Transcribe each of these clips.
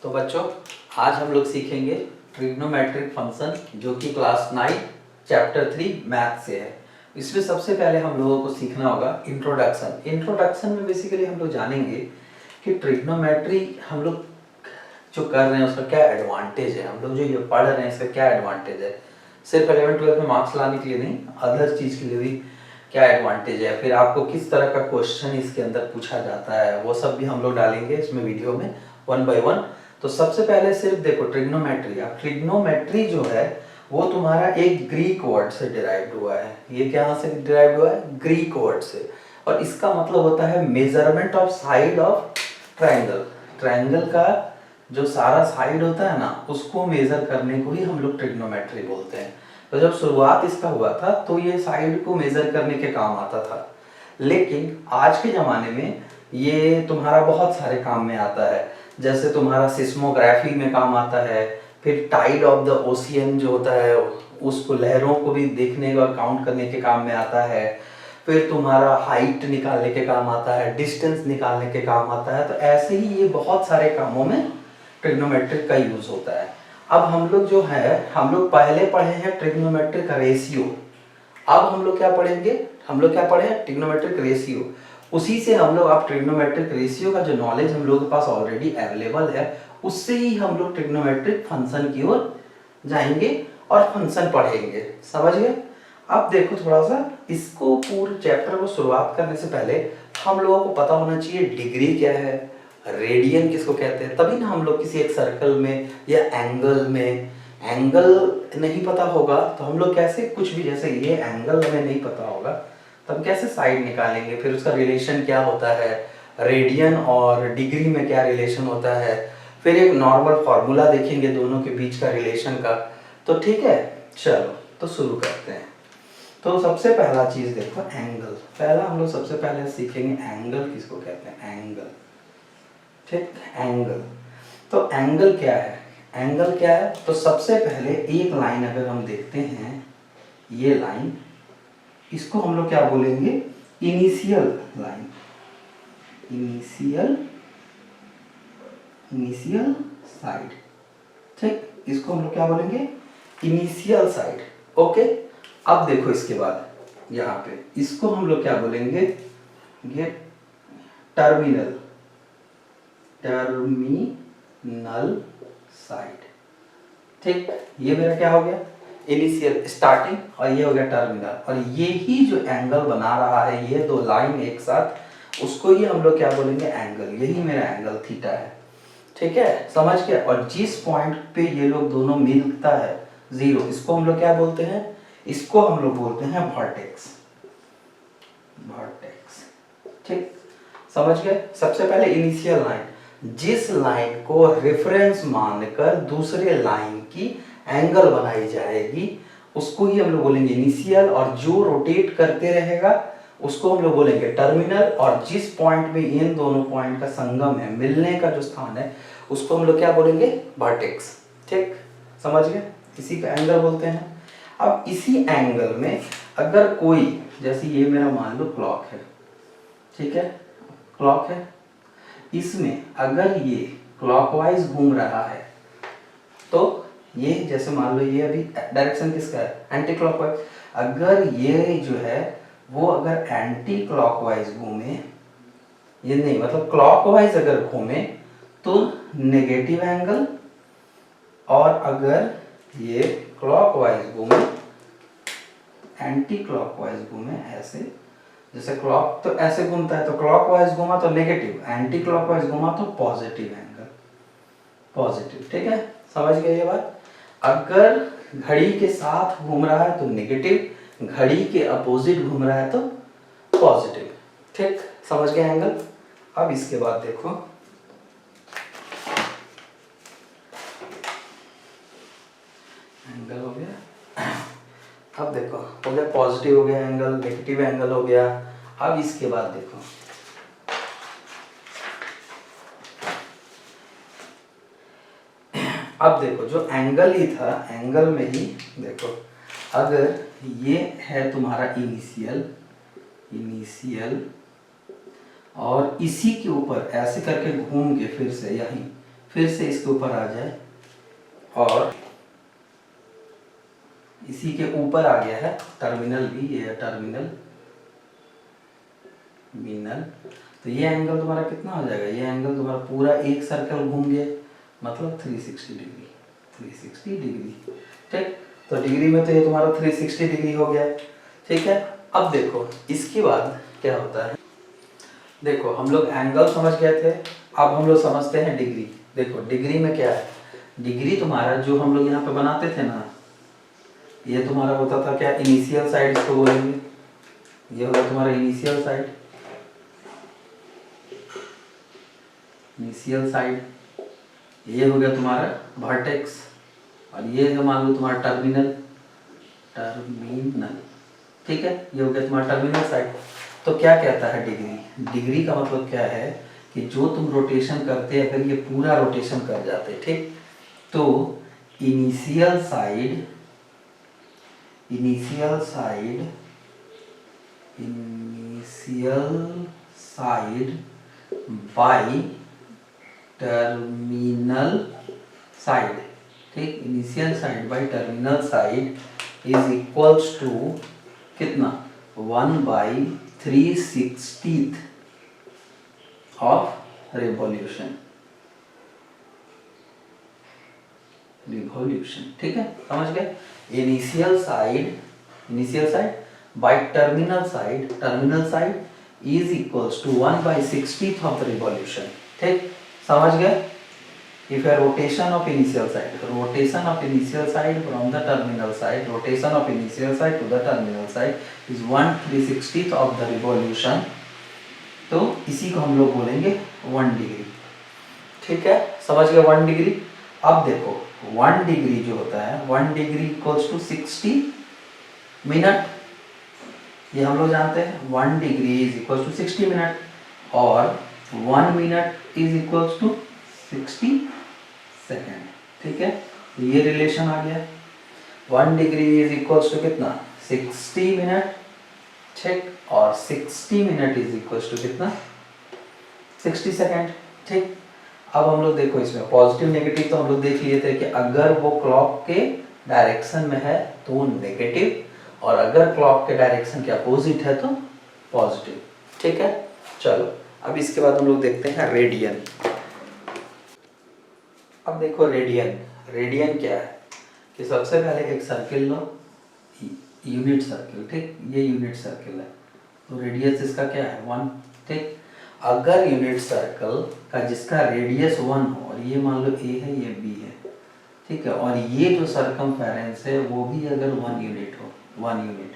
तो बच्चों आज हम लोग सीखेंगे ट्रिग्नोमेट्रिक फंक्शन जो कि क्लास 9 चैप्टर 3 मैथ से है। इसमें सबसे पहले हम लोगों को सीखना होगा इंट्रोडक्शन में बेसिकली हम लोग जानेंगे कि ट्रिग्नोमेट्री हम लोग जो कर रहे हैं उसका क्या एडवांटेज है, हम लोग जो ये पढ़ रहे हैं इसका क्या एडवांटेज है। सिर्फ 11-12 में मार्क्स लाने के लिए नहीं, अदर चीज़ के लिए भी क्या एडवांटेज है, फिर आपको किस तरह का क्वेश्चन इसके अंदर पूछा जाता है, वो सब भी हम लोग डालेंगे इसमें वीडियो में वन बाय वन। तो सबसे पहले सिर्फ देखो ट्रिग्नोमेट्री। अब ट्रिग्नोमेट्री जो है वो तुम्हारा एक ग्रीक वर्ड से डिराइव्ड हुआ है। ये कहाँ से डिराइव्ड हुआ है? ग्रीक वर्ड से। और इसका मतलब होता है measurement of side of triangle. Triangle का जो सारा साइड होता है ना, उसको मेजर करने को ही हम लोग ट्रिग्नोमेट्री बोलते हैं। तो जब शुरुआत इसका हुआ था तो ये साइड को मेजर करने के काम आता था, लेकिन आज के ज़माने में ये तुम्हारा बहुत सारे काम में आता है। जैसे तुम्हारा सिस्मोग्राफी में काम आता है, फिर टाइड ऑफ द ओशियन जो होता है उसको, लहरों को भी देखने का काउंट करने के काम में आता है, फिर तुम्हारा हाइट निकालने के काम आता है, डिस्टेंस निकालने के काम आता है। तो ऐसे ही ये बहुत सारे कामों में ट्रिग्नोमेट्रिक का यूज होता है। अब हम लोग जो है, हम लोग पहले पढ़े हैं ट्रिग्नोमेट्रिक रेशियो। अब हम लोग क्या पढ़ेंगे? हम लोग क्या पढ़े हैं? Trigonometric ratio. उसी से हम लोग, अब ट्रिग्नोमेट्रिक रेशियो का जो नॉलेज हम लोगों के पास ऑलरेडी अवेलेबल है, उससे ही हम लोग ट्रिग्नोमेट्रिक फंक्शन की ओर जाएंगे और फंक्शन पढ़ेंगे। समझ गए? अब देखो थोड़ा सा इसको, पूरे चैप्टर को शुरुआत करने से पहले हम लोगों को पता होना चाहिए डिग्री क्या है, रेडियन किसको कहते हैं। तभी ना हम लोग किसी एक सर्कल में या एंगल में, एंगल नहीं पता होगा तो हम लोग कैसे कुछ भी, जैसे ये एंगल हमें नहीं पता होगा तो हम कैसे साइड निकालेंगे, फिर उसका रिलेशन क्या होता है, रेडियन और डिग्री में क्या रिलेशन होता है, फिर एक नॉर्मल फॉर्मूला देखेंगे दोनों के बीच का रिलेशन का। तो ठीक है, चलो तो शुरू करते हैं। तो सबसे पहला चीज देखो एंगल। पहला हम लोग सबसे पहले सीखेंगे एंगल किसको कहते हैं, एंगल। ठीक, एंगल। तो एंगल क्या है? एंगल क्या है? तो सबसे पहले एक लाइन अगर हम देखते हैं, ये लाइन, इसको हम लोग क्या बोलेंगे? Initial line. Initial side. ठीक, इसको हम लोग क्या बोलेंगे? Initial side. ओके। अब देखो इसके बाद यहाँ पे इसको हम लोग क्या बोलेंगे? ये टर्मिनल साइड। ठीक, ये मेरा क्या हो गया? इनिशियल स्टार्टिंग, और ये हो गया टर्मिनल। और ये ही जो एंगल बना रहा है, ये दो लाइन एक साथ, उसको ही हम लोग क्या बोलेंगे? एंगल। यही मेरा एंगल थीटा है। ठीक है, समझ गया? और जिस पॉइंट पे ये लोग दोनों मिलता है, जीरो, इसको हम लोग क्या बोलते हैं? इसको हम लोग बोलते हैं वर्टेक्स। ठीक, समझ गए? सबसे पहले इनिशियल लाइन, जिस लाइन को रेफरेंस मानकर दूसरे लाइन की एंगल बनाई जाएगी उसको ही हम लोग बोलेंगे इनिशियल, और जो रोटेट करते रहेगा उसको हम लोग बोलेंगे टर्मिनल, और जिस पॉइंट में इन दोनों पॉइंट का संगम है, मिलने का जो स्थान है, उसको हम लोग क्या बोलेंगे? वर्टेक्स। ठीक, समझ गए? इसी का एंगल बोलते हैं। अब इसी एंगल में अगर कोई, जैसे ये मेरा मान लो क्लॉक है, ठीक है, क्लॉक है, इसमें अगर ये क्लॉकवाइज घूम रहा है तो ये, जैसे मान लो ये अभी डायरेक्शन किसका है? Anti clockwise. अगर ये जो है वो अगर एंटी क्लॉकवाइज घूमे, ये नहीं, मतलब क्लॉकवाइज अगर घूमे तो नेगेटिव एंगल, और अगर ये क्लॉकवाइज घूमे, एंटी क्लॉकवाइज घूमे, ऐसे, जैसे क्लॉक तो ऐसे घूमता है तो क्लॉकवाइज घूमा तो नेगेटिव, एंटी क्लॉकवाइज घूमा तो पॉजिटिव एंगल, पॉजिटिव। ठीक है, समझ गए ये बात? अगर घड़ी के साथ घूम रहा है तो नेगेटिव, घड़ी के अपोजिट घूम रहा है तो पॉजिटिव। ठीक, समझ गए एंगल? अब इसके बाद देखो, एंगल हो गया। अब देखो हो गया पॉजिटिव, हो गया एंगल, नेगेटिव एंगल हो गया। अब इसके बाद देखो, अब देखो जो एंगल ही था, एंगल में ही देखो, अगर ये है तुम्हारा इनिशियल, और इसी के ऊपर ऐसे करके घूम के फिर से यहीं, फिर से इसके ऊपर आ जाए और इसी के ऊपर आ गया है टर्मिनल भी, ये टर्मिनल मिनल, तो ये एंगल तुम्हारा कितना हो जाएगा, ये एंगल तुम्हारा पूरा एक सर्कल घूम गया, मतलब 360 डिग्री, 360 डिग्री। ठीक, तो डिग्री में तो ये तुम्हारा 360 डिग्री हो गया। ठीक है, अब देखो इसके बाद क्या होता है, देखो हम लोग एंगल समझ गए थे, अब हम लोग समझते हैं डिग्री। देखो डिग्री में क्या है, डिग्री तुम्हारा जो हम लोग यहाँ पे बनाते थे ना, ये तुम्हारा होता था क्या, इनिशियल साइड इसको बोलेंगे, ये होगा तुम्हारा इनिशियल साइड, इनिशियल साइड, ये हो गया तुम्हारा वर्टेक्स, और ये है मान लो तुम्हारा टर्मिनल, टर्मिनल। ठीक है, ये हो गया तुम्हारा टर्मिनल साइड। तो क्या कहता है डिग्री, डिग्री का मतलब क्या है कि जो तुम रोटेशन करते हैं, अगर ये पूरा रोटेशन कर जाते, ठीक, तो initial side, initial side, initial side by terminal side, ठीक, initial side by terminal side is equals to कितना, 1/360 ऑफ रिवॉल्यूशन, रिवॉल्यूशन। ठीक है, समझ गए, initial side, initial side by terminal side, terminal side is equals to 1/60 of the revolution. ठीक, समझ गए। If a rotation of initial side, rotation of initial side from the terminal side, rotation of initial side to the terminal side is 1/360 of the revolution, तो इसी को हम लोग बोलेंगे 1 degree. ठीक है, समझ गए 1 डिग्री। अब देखो 1 डिग्री जो होता है, 1 डिग्री इक्वल्स टू 60 मिनट, ये हम लोग जानते हैं, 1 degree is equals to 60 minute, और 1 minute is equals to 60 second. ठीक है, तो ये रिलेशन आ गया, 1 डिग्री इज इक्वल्स टू कितना, 60 मिनट, ठीक, और 60 मिनट इज इक्वल्स टू कितना, 60 सेकेंड। ठीक, अब हम लोग देखो इसमें पॉजिटिव नेगेटिव तो हम लोग देख लिए थे कि अगर वो क्लॉक के डायरेक्शन में है तो वो नेगेटिव, और अगर क्लॉक के डायरेक्शन के अपोजिट है तो पॉजिटिव। ठीक है, चलो अब इसके बाद हम लोग देखते हैं रेडियन। अब देखो रेडियन, रेडियन क्या है कि सबसे पहले एक सर्किल लो, यूनिट सर्किल, ठीक, ये यूनिट सर्किल है, तो रेडियस इसका क्या है 1। ठीक, अगर यूनिट सर्कल का जिसका रेडियस 1 हो, और ये मान लो ए है, ये बी है, ठीक है, और ये जो सरकमफेरेंस है वो भी अगर 1 यूनिट हो, 1 यूनिट,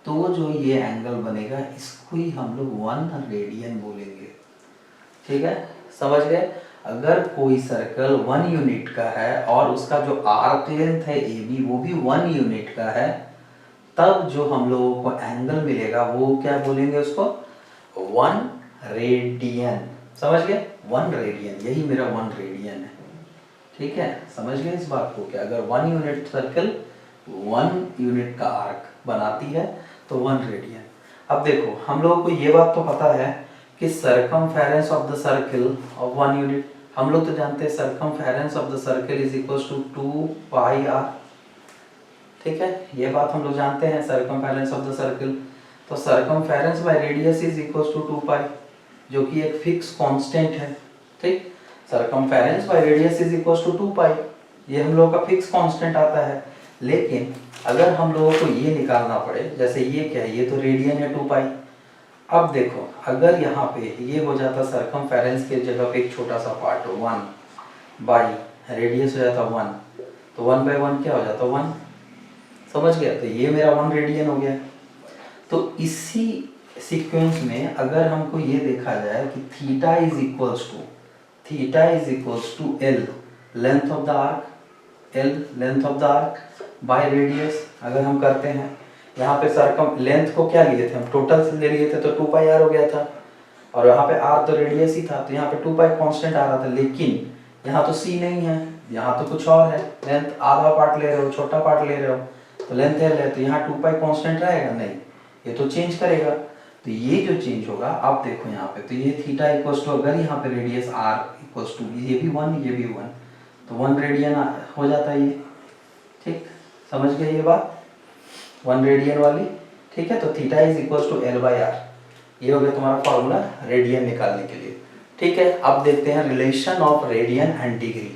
तो जो ये एंगल बनेगा इसको ही हम लोग 1 रेडियन बोलेंगे। ठीक है, समझ गए। अगर कोई सर्कल 1 यूनिट का है और उसका जो आर्क लेंथ है ए बी वो भी 1 यूनिट का है, तब जो हम लोगों को एंगल मिलेगा वो क्या बोलेंगे उसको, 1 रेडियन। समझ गए, 1 रेडियन, यही मेरा 1 रेडियन है। ठीक है, समझ गए इस बात को कि अगर 1 यूनिट सर्कल 1 यूनिट का आर्क बनाती है तो 1 रेडियन। अब देखो हम लोगों को ये बात तो पता है कि circumference of the circle of 1 unit, हम लोग तो जानते हैं circumference of the circle is equals to 2 pi R. ठीक है, ये बात हम लोग जानते हैं सरकमफेरेंस ऑफ द सर्कल, तो circumference by radius is equals to 2 pi, जो कि एक फिक्स कांस्टेंट है। ठीक, circumference by radius is equals to 2 pi, ये हम लोगों का फिक्स कांस्टेंट आता है। लेकिन अगर हम लोगों को ये निकालना पड़े, जैसे ये क्या है, ये तो रेडियन है 2 पाई। अब देखो अगर यहाँ पे ये हो जाता सरकमफेरेंस के जगह पे एक छोटा सा पार्ट 1 बाई रेडियस हो जाता 1, तो 1 बाई 1 क्या हो जाता 1। समझ गया, तो ये मेरा 1 रेडियन हो गया। तो इसी सीक्वेंस में अगर हमको ये देखा जाए कि theta is equals to L length of the arc, L length of the arc by radius, अगर हम करते हैं यहाँ पे सरकम लेंथ को क्या लिए थे हम, टोटल से ले लिए थे तो 2 पाई आर हो गया था, और यहाँ पे आर तो रेडियस ही था तो यहाँ पे 2 पाई कांस्टेंट आ रहा था। लेकिन यहाँ तो सी नहीं है, यहाँ तो कुछ और है, लेंथ आधा पार्ट ले रहे हो, छोटा पार्ट ले रहे हो, तो लेंथ एल है, तो यहाँ 2 पाई कांस्टेंट रहेगा नहीं, ये तो चेंज करेगा। तो ये जो चेंज होगा आप देखो यहाँ पे, तो ये थीटा इक्वल्स टू, अगर यहाँ पे रेडियस आर इक्वल्स टू, ये भी 1 ये भी 1, तो 1 रेडियन हो जाता है ये। ठीक, समझ गए ये बात, 1 रेडियन वाली। ठीक है, तो theta is equals to L by R, ये हो गया तुम्हारा फॉर्मूला रेडियन निकालने के लिए। ठीक है, अब देखते हैं relation of radian and degree.